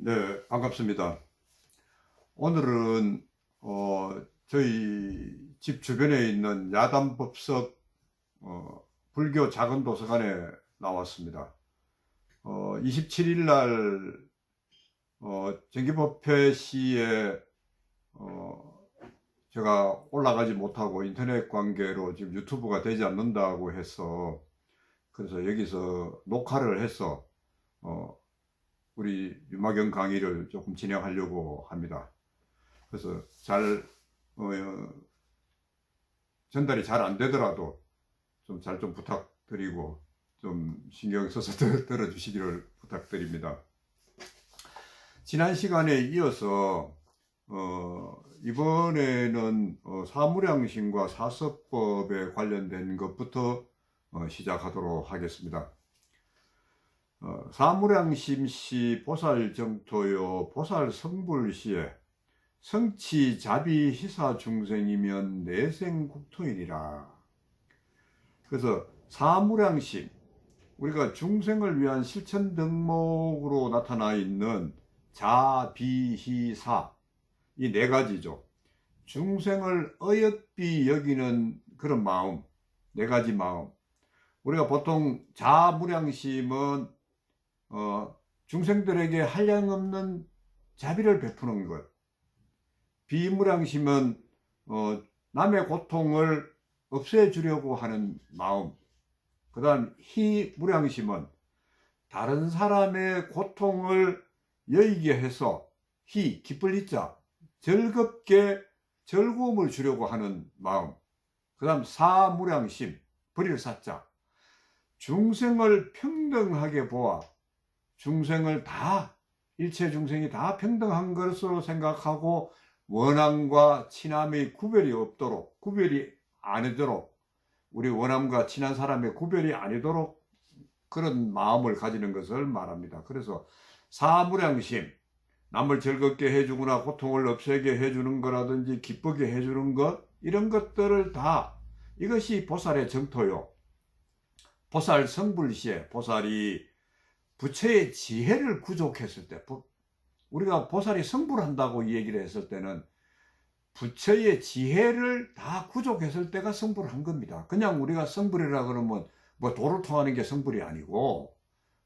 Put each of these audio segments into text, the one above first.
네, 반갑습니다. 오늘은 저희 집 주변에 있는 야단법석 불교 작은 도서관에 나왔습니다. 27일 날 정기법회시에 제가 올라가지 못하고 인터넷 관계로 지금 유튜브가 되지 않는다고 해서, 그래서 여기서 녹화를 해서 우리 유마경 강의를 조금 진행하려고 합니다. 그래서 어, 전달이 잘 안 되더라도 좀 잘 좀 부탁드리고 좀 신경 써서 들어주시기를 부탁드립니다. 지난 시간에 이어서 이번에는 사무량심과 사서법에 관련된 것부터 시작하도록 하겠습니다. 사무량심시 보살정토요 보살성불시에 성치자비희사 중생이면 내생국토이니라. 그래서 사무량심, 우리가 중생을 위한 실천 덕목으로 나타나 있는 자비희사, 이 네 가지죠. 중생을 어여삐 여기는 그런 마음, 네 가지 마음. 우리가 보통 자무량심은 중생들에게 한량없는 자비를 베푸는 것. 비무량심은 남의 고통을 없애주려고 하는 마음. 그 다음 희무량심은 다른 사람의 고통을 여의게 해서 기쁠 이자 즐겁게 즐거움을 주려고 하는 마음. 그 다음 사무량심, 버릴 사자, 중생을 평등하게 보아 중생을 다, 일체 중생이 다 평등한 것으로 생각하고 원함과 친함의 구별이 없도록, 구별이 아니도록, 우리 원함과 친한 사람의 구별이 아니도록 그런 마음을 가지는 것을 말합니다. 그래서 사무량심, 남을 즐겁게 해주거나 고통을 없애게 해주는 거라든지 기쁘게 해주는 것, 이런 것들을 다, 이것이 보살의 정토요. 보살 성불시에 보살이 부처의 지혜를 구족했을 때, 우리가 보살이 성불한다고 얘기를 했을 때는 부처의 지혜를 다 구족했을 때가 성불한 겁니다. 그냥 우리가 성불이라 그러면 뭐 도를 통하는 게 성불이 아니고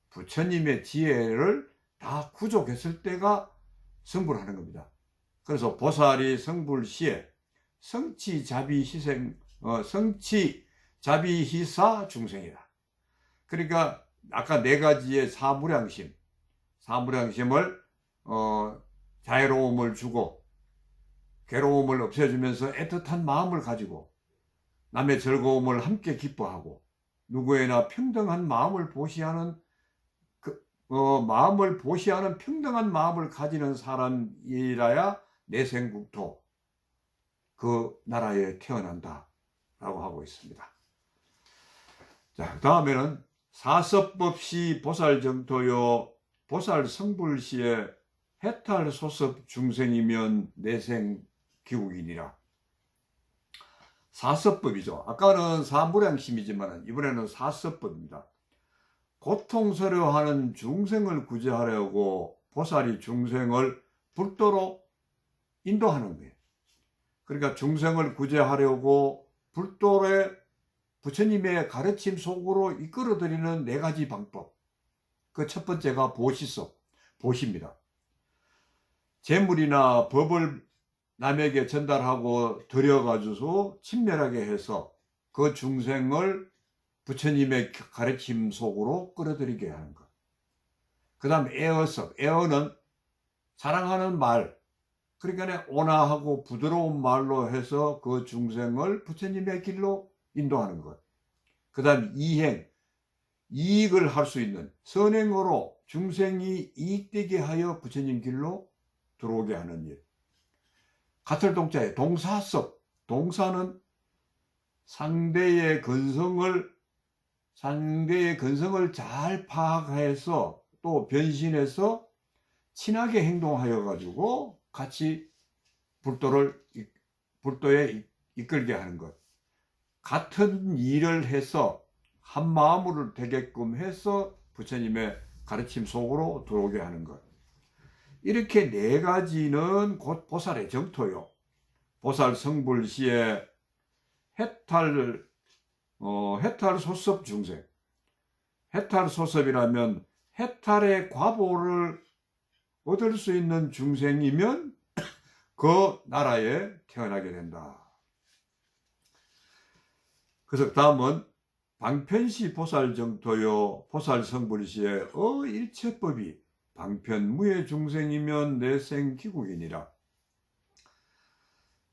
부처님의 지혜를 다 구족했을 때가 성불하는 겁니다. 그래서 보살이 성불시에 성치자비희사 중생이다. 그러니까 아까 네 가지의 사무량심을 자애로움을 주고 괴로움을 없애주면서 애틋한 마음을 가지고 남의 즐거움을 함께 기뻐하고 누구에나 평등한 마음을 보시하는 평등한 마음을 가지는 사람이라야 내생국토, 그 나라에 태어난다 라고 하고 있습니다. 자, 다음에는 사서법시 보살정토요 보살성불시에 해탈소섭 중생이면 내생기국이니라. 사서법이죠. 아까는 사무량심이지만 이번에는 사서법입니다. 고통스러워하는 중생을 구제하려고 보살이 중생을 불도로 인도하는 거예요. 그러니까 중생을 구제하려고 불도에 부처님의 가르침 속으로 이끌어들이는 네 가지 방법. 그 첫 번째가 보시입니다. 재물이나 법을 남에게 전달하고 드려가지고 친멸하게 해서 그 중생을 부처님의 가르침 속으로 끌어들이게 하는 것. 그 다음 애어는 사랑하는 말, 그러니까 온화하고 부드러운 말로 해서 그 중생을 부처님의 길로 인도하는 것. 그 다음 이익을 할 수 있는 선행으로 중생이 이익되게 하여 부처님 길로 들어오게 하는 일. 같을 동자의 동사는 상대의 근성을 잘 파악해서 또 변신해서 친하게 행동하여 가지고 같이 불도에 이끌게 하는 것. 같은 일을 해서 한 마음으로 되게끔 해서 부처님의 가르침 속으로 들어오게 하는 것. 이렇게 네 가지는 곧 보살의 정토요. 보살 성불시에 해탈 소섭 중생. 해탈 소섭이라면 해탈의 과보를 얻을 수 있는 중생이면 그 나라에 태어나게 된다. 그래서 다음은 방편시 보살 정토요 보살 성불시에 일체법이 방편무의 중생이면 내생 기국이니라.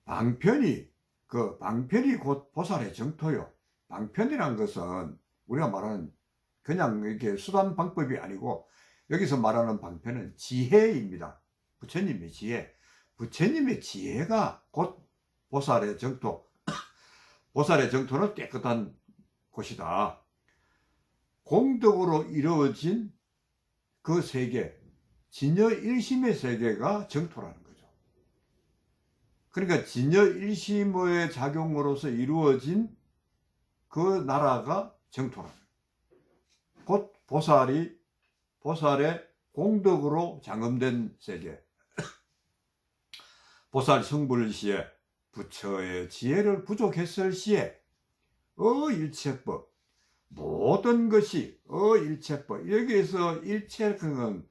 방편이 곧 보살의 정토요. 방편이란 것은 우리가 말하는 그냥 이렇게 수단 방법이 아니고 여기서 말하는 방편은 지혜입니다. 부처님의 지혜. 부처님의 지혜가 곧 보살의 정토. 보살의 정토는 깨끗한 곳이다. 공덕으로 이루어진 그 세계, 진여일심의 세계가 정토라는 거죠. 그러니까 진여일심의 작용으로서 이루어진 그 나라가 정토라는 거예요. 곧 보살의 공덕으로 장엄된 세계. 보살 성불시에 부처의 지혜를 부족했을 시에 일체법, 모든 것이 일체법. 여기에서 일체는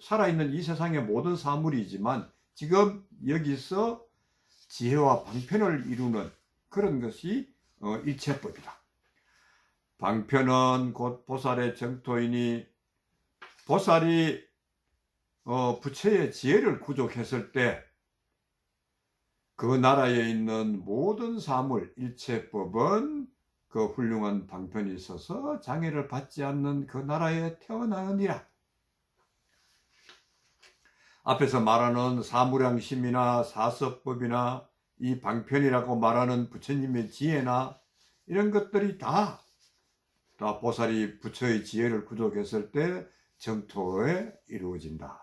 살아있는 이 세상의 모든 사물이지만 지금 여기서 지혜와 방편을 이루는 그런 것이 일체법이다. 방편은 곧 보살의 정토이니 보살이 부처의 지혜를 부족했을 때 그 나라에 있는 모든 사물, 일체법은 그 훌륭한 방편이 있어서 장애를 받지 않는 그 나라에 태어나느니라. 앞에서 말하는 사무량심이나 사섭법이나 이 방편이라고 말하는 부처님의 지혜나 이런 것들이 다 보살이 부처의 지혜를 부족했을 때 정토에 이루어진다.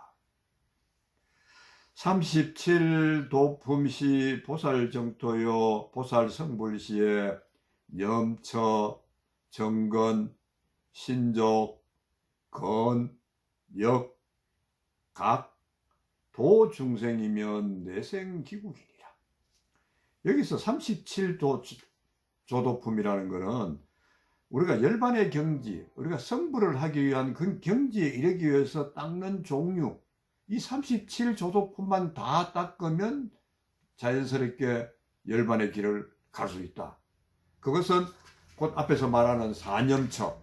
37도품시 보살정토요 보살성불시에 염처, 정건, 신족, 건, 역, 각, 도 중생이면 내생기국이니라. 여기서 37조도품이라는 것은 우리가 열반의 경지, 우리가 성불을 하기 위한 그 경지에 이르기 위해서 닦는 종류, 이 37조도품만 다 닦으면 자연스럽게 열반의 길을 갈 수 있다. 그것은 곧 앞에서 말하는 사념처,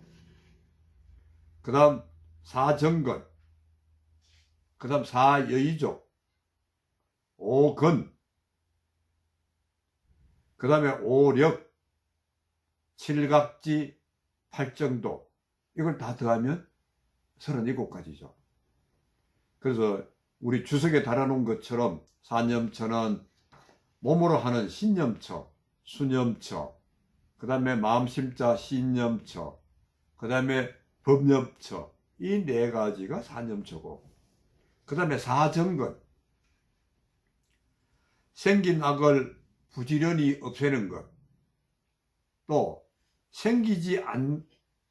그 다음 사정건, 그 다음 사여의족, 오건, 그 다음에 오력, 칠각지, 팔정도, 이걸 다 더하면 37가지죠. 그래서 우리 주석에 달아놓은 것처럼 사념처는 몸으로 하는 신념처, 수념처, 그 다음에 마음심자 신념처, 그 다음에 법념처, 이 네 가지가 사념처고, 그 다음에 사정건, 생긴 악을 부지런히 없애는 것, 또 생기지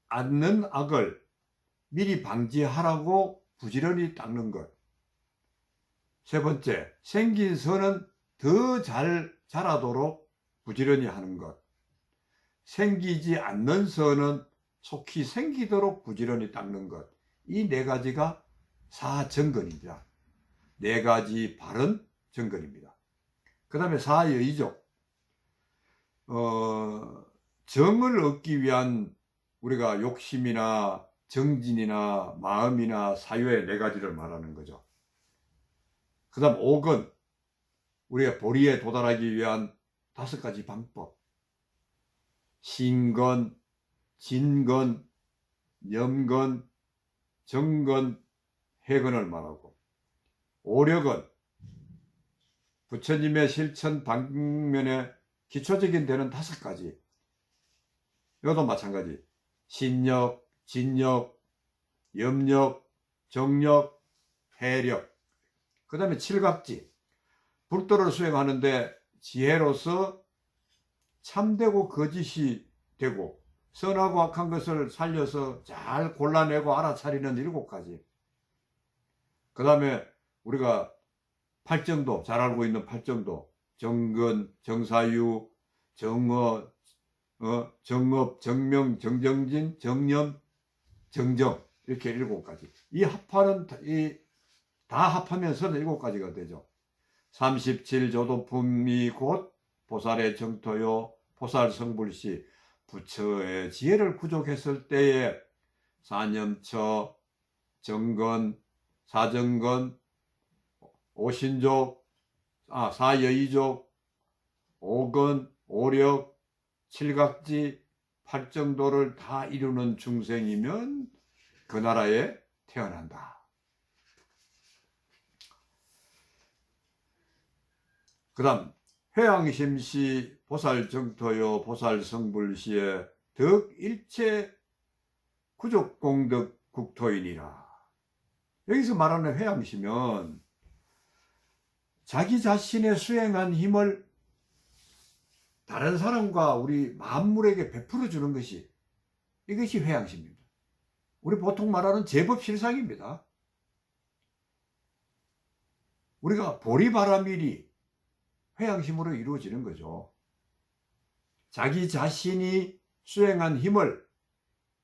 않는 악을 미리 방지하라고 부지런히 닦는 것. 세 번째, 생긴 선은 더 잘 자라도록 부지런히 하는 것. 생기지 않는 선은 속히 생기도록 부지런히 닦는 것. 이 네 가지가 사정건입니다. 네 가지 바른 정건입니다. 그 다음에 사여의족. 정을 얻기 위한 우리가 욕심이나 정진이나 마음이나 사유의 네 가지를 말하는 거죠. 그 다음 오건, 우리가 보리에 도달하기 위한 5가지 방법. 신건, 진건, 염건, 정건, 해건을 말하고, 오력은 부처님의 실천 방면에 기초적인 데는 5가지. 이것도 마찬가지. 신력, 진력, 염력, 정력, 해력. 그 다음에 칠각지. 불도를 수행하는데 지혜로서 참되고 거짓이 되고 선하고 악한 것을 살려서 잘 골라내고 알아차리는 7가지. 그 다음에 우리가 팔정도, 잘 알고 있는 팔정도, 정근, 정사유, 정어, 정업, 정명, 정정진, 정념, 정정, 이렇게 7가지. 이 합하는, 다 합하면 37가지가 되죠. 37조도품이 곧 보살의 정토요, 보살성불시, 부처의 지혜를 구족했을 때에 사념처, 정건, 사정건, 오신족, 사여의족, 오건, 오력, 칠각지, 팔정도를 다 이루는 중생이면 그 나라에 태어난다. 그 다음 회양심시 보살정토요 보살성불시의 덕일체 구족공덕 국토인이라. 여기서 말하는 회양시면 자기 자신의 수행한 힘을 다른 사람과 우리 만물에게 베풀어 주는 것이, 이것이 회양심입니다. 우리 보통 말하는 제법실상입니다. 우리가 보리바라밀이 회양심으로 이루어지는 거죠. 자기 자신이 수행한 힘을,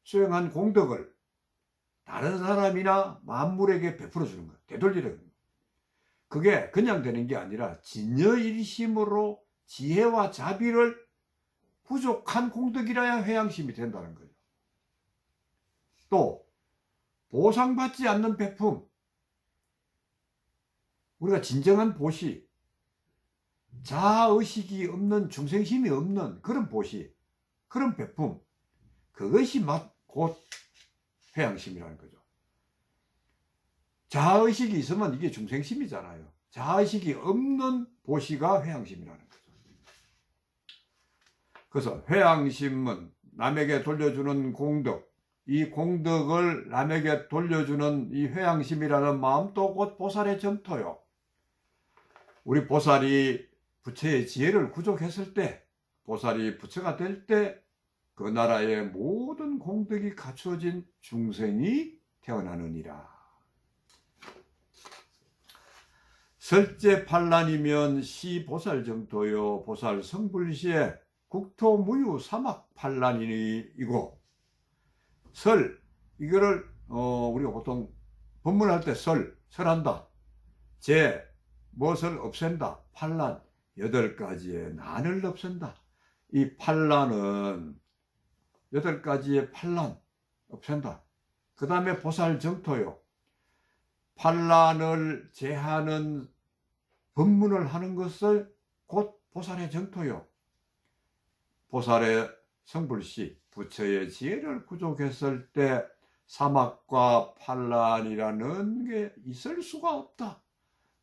수행한 공덕을 다른 사람이나 만물에게 베풀어 주는 것, 되돌리는 것. 그게 그냥 되는 게 아니라 진여일심으로 지혜와 자비를 부족한 공덕이라야 회양심이 된다는 거죠. 또 보상받지 않는 베품, 우리가 진정한 보시, 자아의식이 없는, 중생심이 없는 그런 보시, 그런 베품, 그것이 곧 회양심이라는 거죠. 자아의식이 있으면 이게 중생심이잖아요. 자아의식이 없는 보시가 회양심이라는 거죠. 그래서 회양심은 남에게 돌려주는 공덕, 이 공덕을 남에게 돌려주는 이 회양심이라는 마음도 곧 보살의 정토요. 우리 보살이 부처의 지혜를 구족했을 때, 보살이 부처가 될 때 그 나라의 모든 공덕이 갖추어진 중생이 태어나느니라. 설제판란이면 시보살정토요 보살성불시에 국토무유 사막판란이고, 설, 이거를 우리가 보통 법문할 때 설한다, 무엇을 없앤다, 판란, 8가지의 난을 없앤다. 이 판란은 8가지의 판란 없앤다. 그 다음에 보살정토요, 판란을 제하는 법문을 하는 것을 곧 보살의 정토요. 보살의 성불시, 부처의 지혜를 구족했을 때 사막과 판란이라는 게 있을 수가 없다.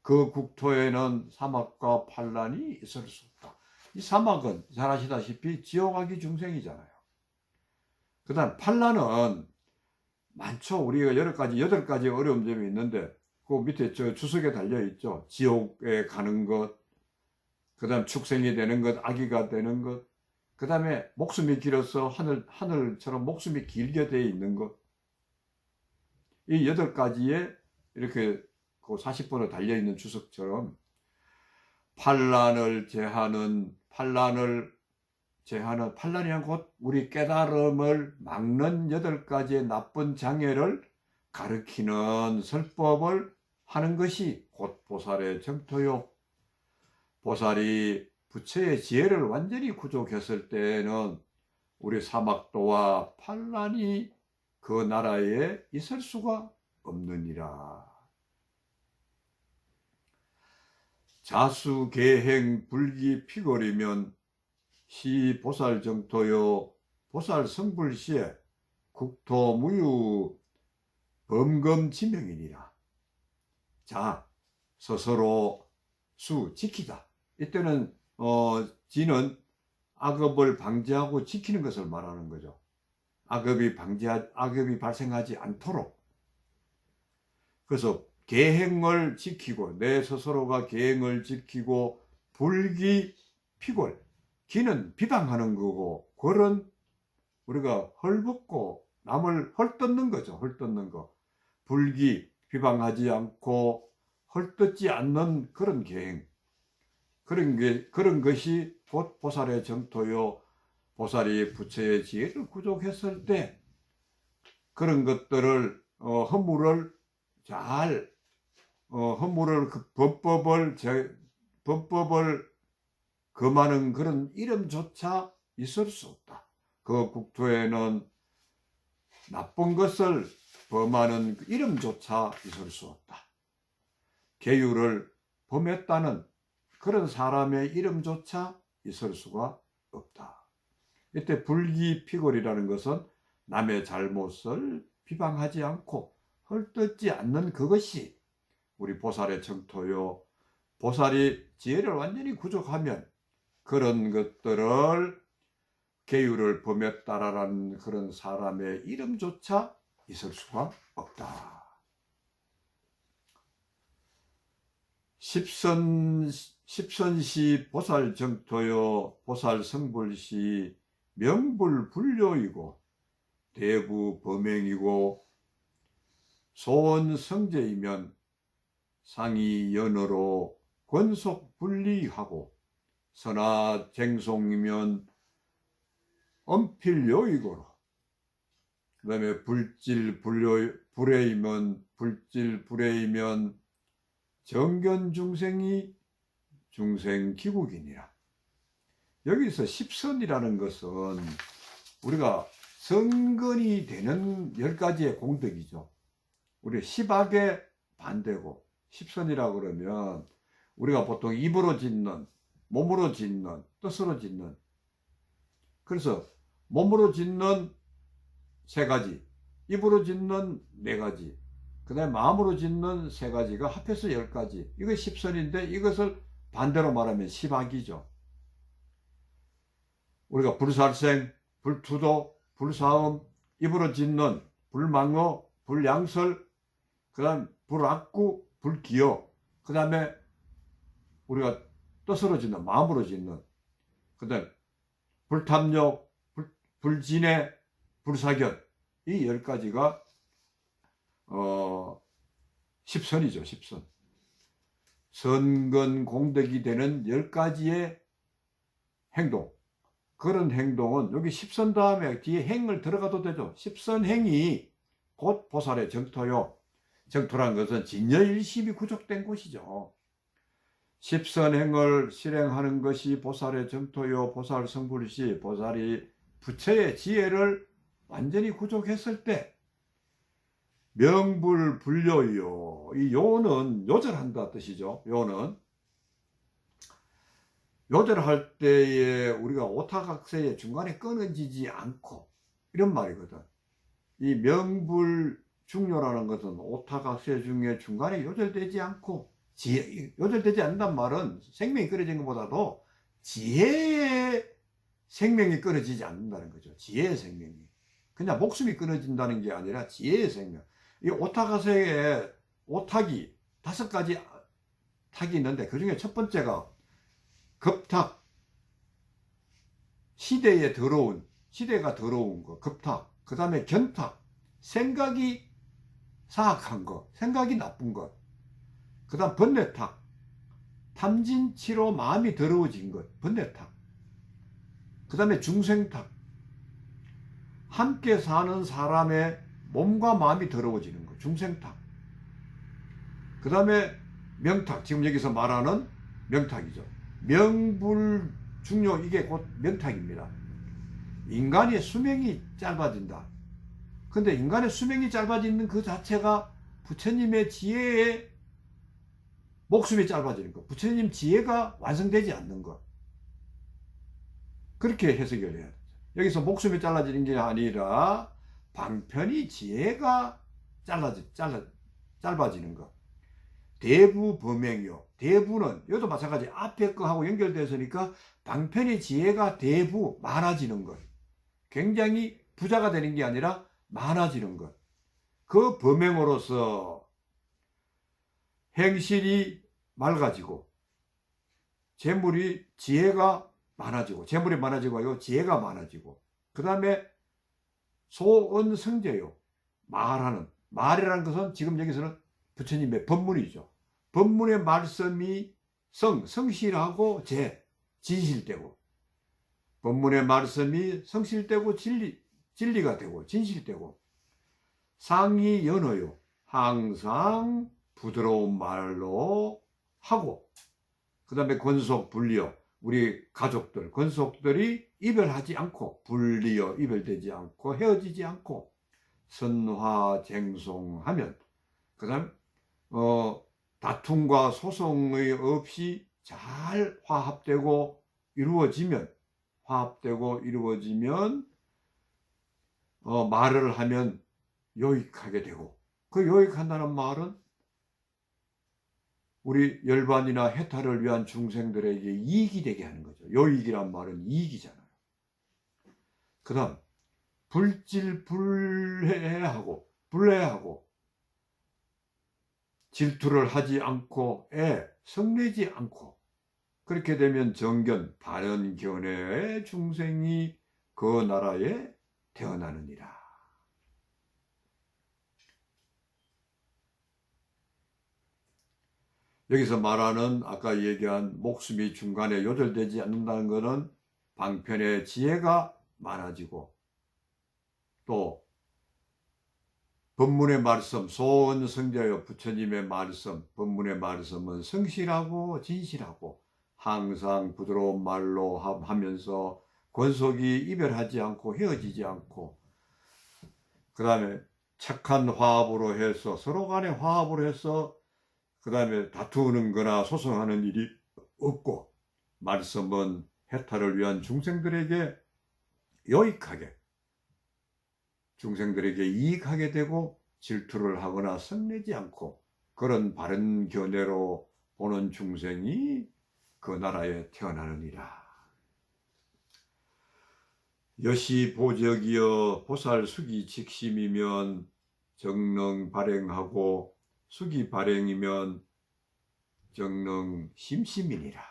그 국토에는 사막과 판란이 있을 수 없다. 이 사막은 잘 아시다시피 지옥아기 중생이잖아요. 그 다음 판란은 많죠. 우리가 8가지 어려운 점이 있는데, 그 밑에 저 주석에 달려있죠. 지옥에 가는 것, 그 다음 축생이 되는 것, 아기가 되는 것, 그 다음에 목숨이 길어서 하늘처럼 목숨이 길게 되어 있는 것. 이 8가지에 이렇게 그 40번에 달려있는 주석처럼 판란을 제하는, 판란이란 곧 우리 깨달음을 막는 8가지의 나쁜 장애를 가르치는 설법을 하는 것이 곧 보살의 정토요. 보살이 부처의 지혜를 완전히 구족했을 때에는 우리 사막도와 판란이 그 나라에 있을 수가 없느니라. 자수계행 불기 피거리면 시 보살정토요 보살성불시에 국토무유 범검지명이니라. 자, 스스로 수 지키다. 이때는 지는 악업을 방지하고 지키는 것을 말하는 거죠. 악업이 발생하지 않도록. 그래서 계행을 지키고, 내 스스로가 계행을 지키고, 불기 피골, 기는 비방하는 거고, 골은 우리가 헐벗고 남을 헐뜯는 거죠. 헐뜯는 거. 불기, 비방하지 않고 헐뜯지 않는 그런 계행, 그런 것이 곧 보살의 정토요. 보살이 부처의 지혜를 구족했을 때 그런 것들을 허물을 잘 허물을 그 범법을 금하는 그런 이름조차 있을 수 없다. 그 국토에는 나쁜 것을 범하는 그 이름조차 있을 수 없다. 계율을 범했다는 그런 사람의 이름조차 있을 수가 없다. 이때 불기피골이라는 것은 남의 잘못을 비방하지 않고 헐뜯지 않는 그것이 우리 보살의 정토요. 보살이 지혜를 완전히 구족하면 그런 것들을 계율을 범했다라는 그런 사람의 이름조차 있을 수가 없다. 십선시 보살 정토요. 보살 성불시 명불불료이고 대부 범행이고 소원 성제이면 상이 연어로 권속 분리하고 선하 쟁송이면 엄필요이고로 그 다음에 불의이면 정견중생이 중생기국이니라. 여기서 십선이라는 것은 우리가 성근이 되는 10가지의 공덕이죠. 우리 십악의 반대고 십선이라고 그러면 우리가 보통 입으로 짓는, 몸으로 짓는, 뜻으로 짓는, 그래서 몸으로 짓는 3가지, 입으로 짓는 4가지, 그 다음에 마음으로 짓는 3가지가 합해서 10가지. 이거 십선인데 이것을 반대로 말하면 십악이죠. 우리가 불살생, 불투도, 불사음, 입으로 짓는 불망어, 불양설, 그 다음에 불악구, 불기여, 그 다음에 우리가 뜻으로 짓는, 마음으로 짓는, 그 다음에 불탐욕, 불진해, 불사견, 이 10가지가 십선이죠. 십선. 선근 공덕이 되는 10가지의 행동, 그런 행동은 여기 십선 다음에 뒤에 행을 들어가도 되죠. 십선행이 곧 보살의 정토요. 정토란 것은 진여일심이 구족된 곳이죠. 십선행을 실행하는 것이 보살의 정토요. 보살 성불시, 보살이 부처의 지혜를 완전히 구족했을 때 명불불료요. 이 요는 요절한다 뜻이죠. 요는 요절할 때에 우리가 오타각세의 중간에 끊어지지 않고 이런 말이거든. 이 명불중요라는 것은 오타각세 중에 중간에 요절되지 않고 요절되지 않는단 말은 생명이 끊어진 것보다도 지혜의 생명이 끊어지지 않는다는 거죠. 지혜의 생명이. 그냥 목숨이 끊어진다는 게 아니라 지혜의 생명. 이 오타각세에 오탁이 5가지 탁이 있는데 그 중에 첫 번째가 급탁, 시대가 더러운 거, 급탁. 그 다음에 견탁, 생각이 사악한 거, 생각이 나쁜 것. 그 다음 번뇌탁, 탐진치로 마음이 더러워진 것, 번뇌탁. 그 다음에 중생탁, 함께 사는 사람의 몸과 마음이 더러워지는 것, 중생탁. 그 다음에 명탁, 지금 여기서 말하는 명탁이죠. 명불중요, 이게 곧 명탁입니다. 인간의 수명이 짧아진다. 근데 인간의 수명이 짧아지는 그 자체가 부처님의 지혜에 목숨이 짧아지는 것, 부처님 지혜가 완성되지 않는 것, 그렇게 해석을 해야 돼요. 여기서 목숨이 짧아지는 게 아니라 방편이 지혜가 짧아지는 것. 대부 범행이요. 대부는 이것도 마찬가지 앞에 거하고 연결되었으니까 방편의 지혜가 대부 많아지는 것. 굉장히 부자가 되는 게 아니라 많아지는 것. 그 범행으로서 행실이 맑아지고 재물이 지혜가 많아지고, 재물이 많아지고 아니고 지혜가 많아지고, 그 다음에 소언성제요. 말이라는 것은 지금 여기서는 부처님의 법문이죠. 법문의 말씀이 성실하고 진실되고, 법문의 말씀이 성실되고 진리가 되고 진실되고, 상이 연어요. 항상 부드러운 말로 하고, 그 다음에 권속 불리어, 우리 가족들, 권속들이 이별하지 않고, 불리어 이별되지 않고, 헤어지지 않고, 선화쟁송하면, 그 다음 다툼과 소송이 없이 잘 화합되고 이루어지면, 말을 하면 요익하게 되고, 그 요익한다는 말은 우리 열반이나 해탈을 위한 중생들에게 이익이 되게 하는 거죠. 요익이란 말은 이익이잖아요. 그 다음 불해하고 질투를 하지 않고 성내지 않고, 그렇게 되면 정견 바른 견해의 중생이 그 나라에 태어나느니라. 여기서 말하는 아까 얘기한 목숨이 중간에 요절되지 않는다는 것은 방편의 지혜가 많아지고, 또 법문의 말씀, 소원 성자여 부처님의 말씀, 법문의 말씀은 성실하고 진실하고 항상 부드러운 말로 하면서 권속이 이별하지 않고 헤어지지 않고, 그 다음에 착한 화합으로 해서 서로 간에 화합으로 해서 그 다음에 다투는 거나 소송하는 일이 없고, 말씀은 해탈을 위한 중생들에게 요익하게, 중생들에게 이익하게 되고 질투를 하거나 성내지 않고 그런 바른 견해로 보는 중생이 그 나라에 태어나느니라. 여시 보적이여 보살 수기 직심이면 정능 발행하고, 수기 발행이면 정능 심심이니라.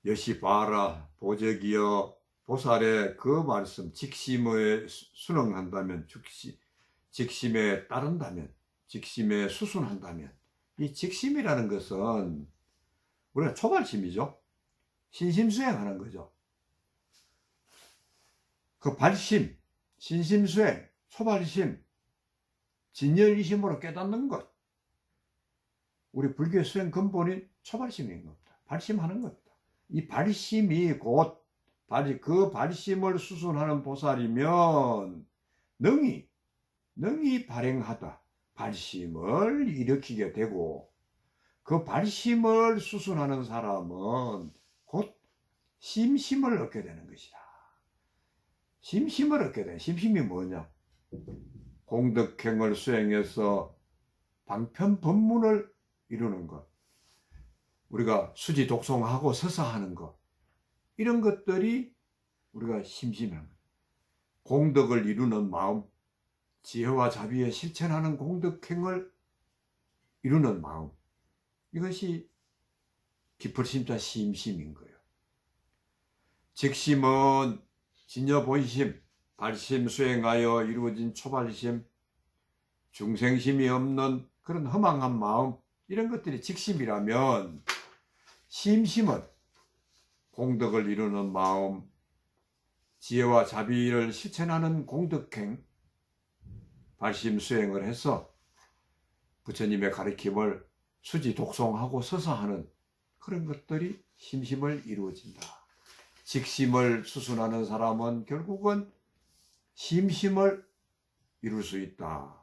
여시 봐라 보적이여, 보살의 그 말씀 직심에 순응한다면, 직심에 따른다면, 직심에 수순한다면, 이 직심이라는 것은 우리가 초발심이죠. 신심수행하는 거죠. 그 발심, 신심수행, 초발심, 진열이심으로 깨닫는 것, 우리 불교 수행 근본인 초발심인 겁니다. 발심하는 겁니다. 이 발심이 곧 그 발심을 수순하는 보살이면 능히 발행하다, 발심을 일으키게 되고, 그 발심을 수순하는 사람은 곧 심심을 얻게 되는 것이다. 심심을 얻게 돼. 심심이 뭐냐? 공덕행을 수행해서 방편 법문을 이루는 것, 우리가 수지 독송하고 서사하는 것, 이런 것들이 우리가 심심한 것. 공덕을 이루는 마음, 지혜와 자비에 실천하는 공덕행을 이루는 마음, 이것이 기풀심자 심심인 거예요. 직심은 진여본심, 발심 수행하여 이루어진 초발심, 중생심이 없는 그런 허망한 마음, 이런 것들이 직심이라면, 심심은 공덕을 이루는 마음, 지혜와 자비를 실천하는 공덕행, 발심 수행을 해서 부처님의 가르침을 수지 독송하고 서사하는 그런 것들이 심심을 이루어진다. 직심을 수순하는 사람은 결국은 심심을 이룰 수 있다.